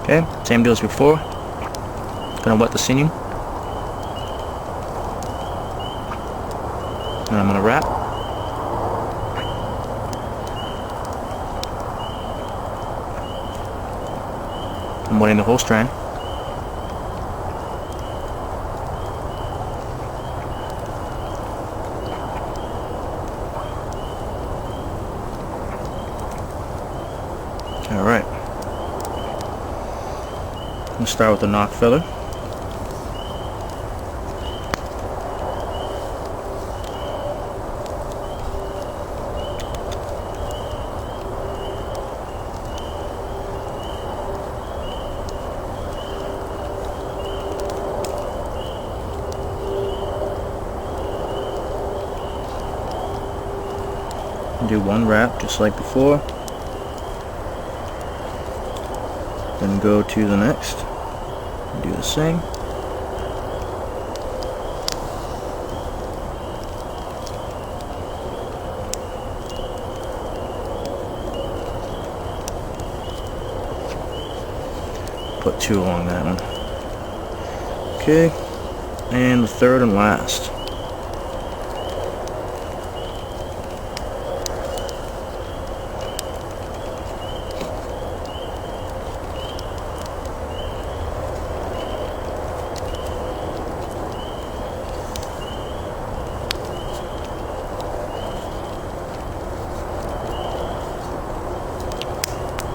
Okay, same deal as before. Gonna wet the sinew. And I'm gonna wrap. I'm wetting the whole strand. Alright. I'm gonna start with the nock feather. Do one wrap just like before, then go to the next and do the same. Put two along that one. Okay, and the third and last.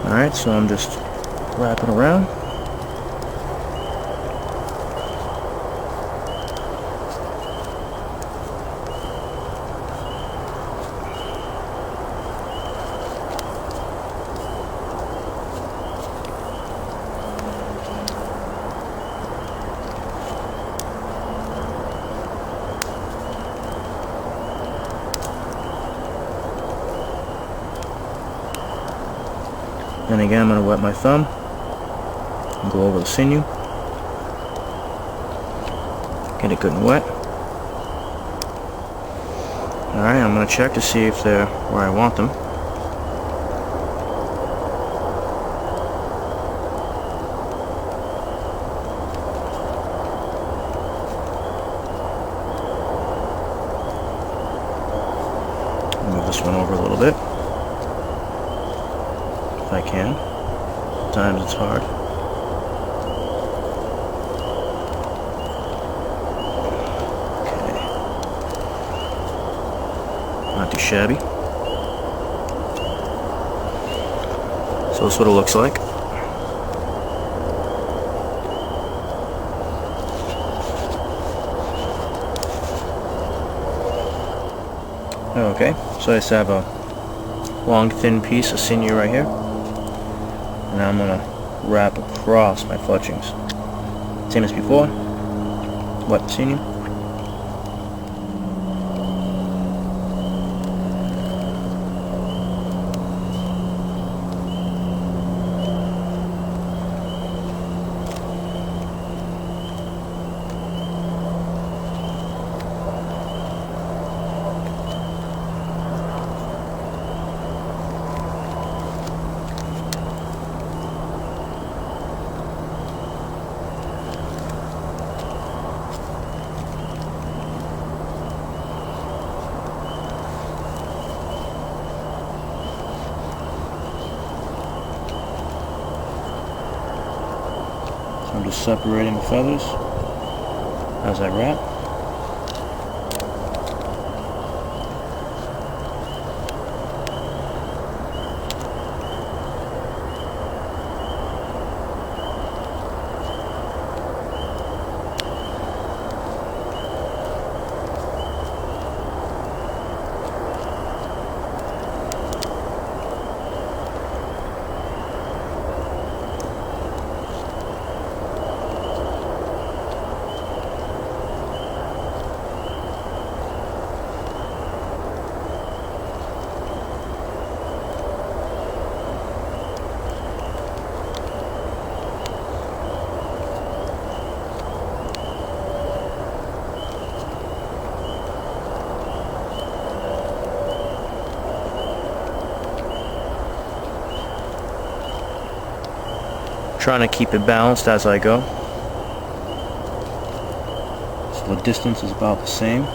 Alright, so I'm just wrapping around. Then again, I'm going to wet my thumb and go over the sinew. Get it good and wet. Alright, I'm going to check to see if they're where I want them. Move this one over a little bit. If I can. Sometimes it's hard. Okay. Not too shabby. So that's what it looks like. Okay, so I just have a long thin piece of sinew right here. And I'm going to wrap across my fletchings. Same as before. Wet the sinew. I'm just separating the feathers as I wrap. trying to keep it balanced as I go. So the distance is about the same.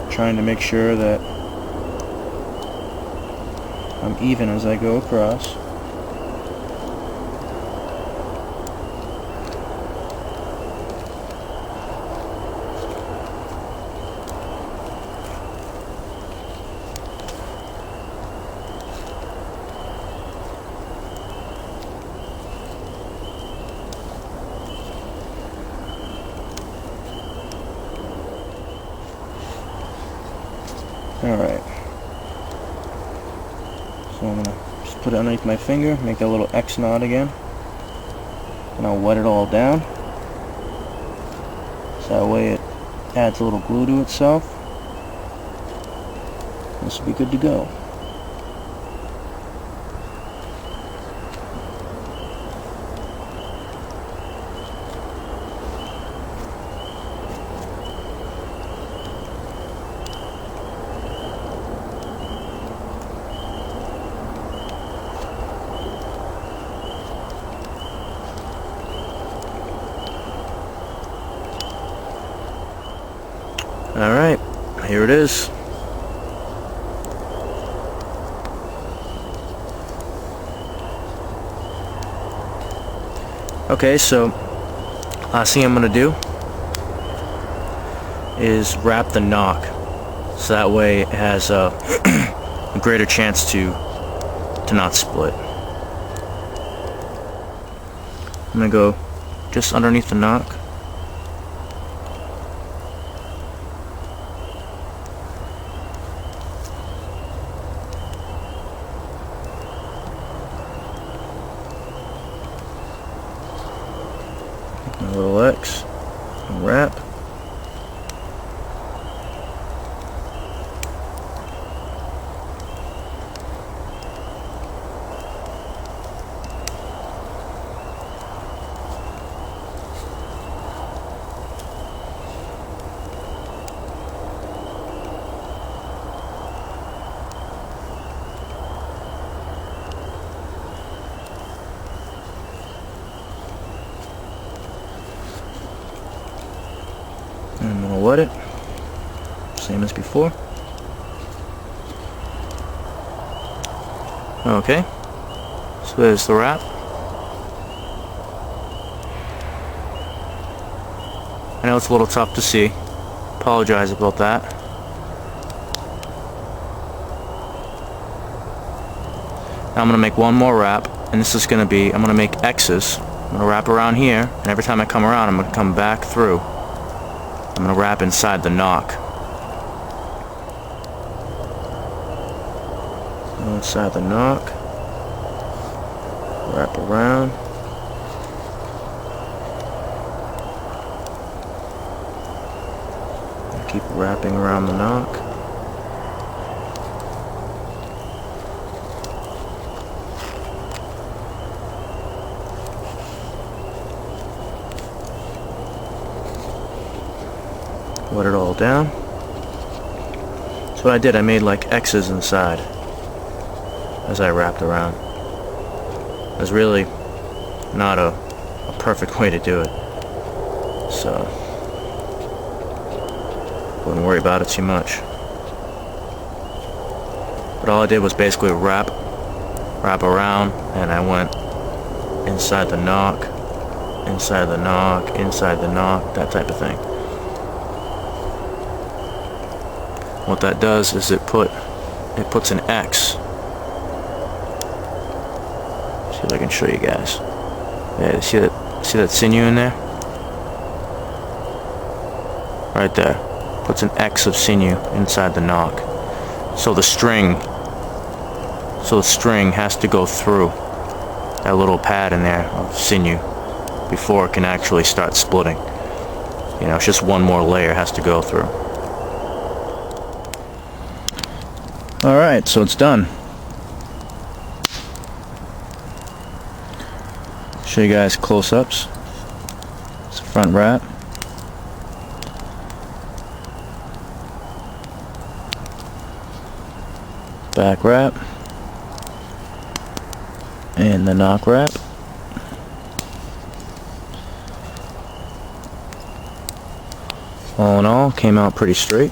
Trying to make sure that I'm even as I go across. Alright, so I'm going to just put it underneath my finger, make that little X knot again, and I'll wet it all down, so that way it adds a little glue to itself. This will be good to go. Alright, here it is. Okay, so last thing I'm going to do is wrap the nock, so that way it has a greater chance to not split. I'm going to go just underneath the nock. A little X and wrap. And I'm going to wet it, same as before. Okay, so there's the wrap. I know it's a little tough to see, apologize about that. Now I'm going to make one more wrap, and this is going to be, I'm going to make X's. I'm going to wrap around here, and every time I come around I'm going to come back through. I'm going to wrap inside the nock. Go inside the nock. Wrap around. Keep wrapping around the nock. Wet it all down. So what I did, I made like X's inside as I wrapped around. It was really not a perfect way to do it. so wouldn't worry about it too much. But all I did was basically wrap around, and I went inside the nock, inside the nock, inside the nock, that type of thing. What that does is it puts an X. See if I can show you guys. Yeah, see that sinew in there? Right there. Puts an X of sinew inside the nock. So the string has to go through that little pad in there of sinew before it can actually start splitting. You know, it's just one more layer it has to go through. Alright, so it's done. Show you guys close-ups. It's a front wrap. Back wrap. And the nock wrap. All in all, came out pretty straight.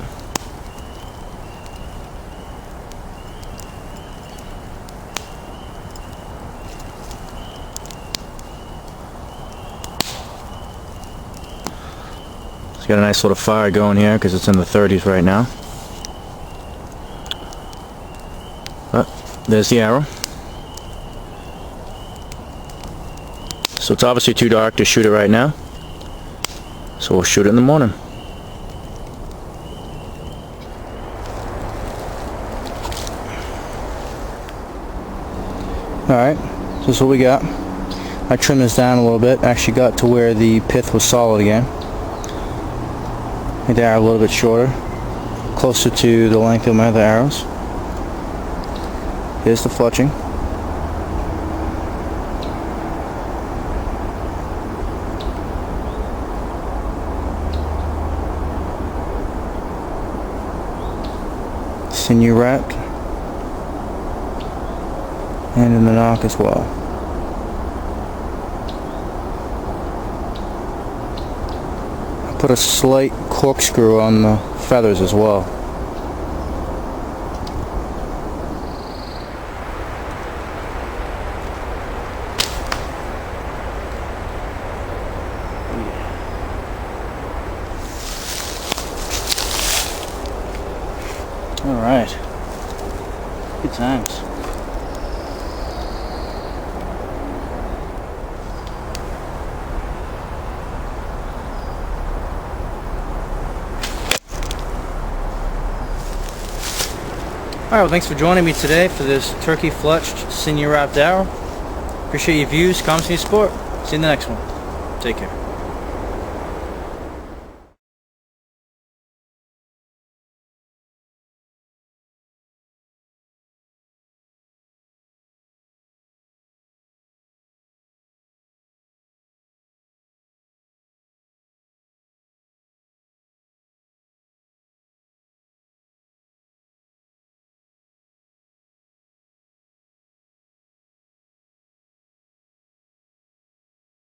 It's got a nice little fire going here because it's in the 30s right now. But there's the arrow. So it's obviously too dark to shoot it right now. So we'll shoot it in the morning. Alright, so this is what we got. I trimmed this down a little bit. Actually got to where the pith was solid again. Made the arrow a little bit shorter, closer to the length of my other arrows. Here's the fletching. Sinew wrapped, and in the nock as well. Put a slight corkscrew on the feathers as well. All right, good times. Alright, well, thanks for joining me today for this turkey fletched sinew wrapped arrow. Appreciate your views, comments, and your support. See you in the next one. Take care.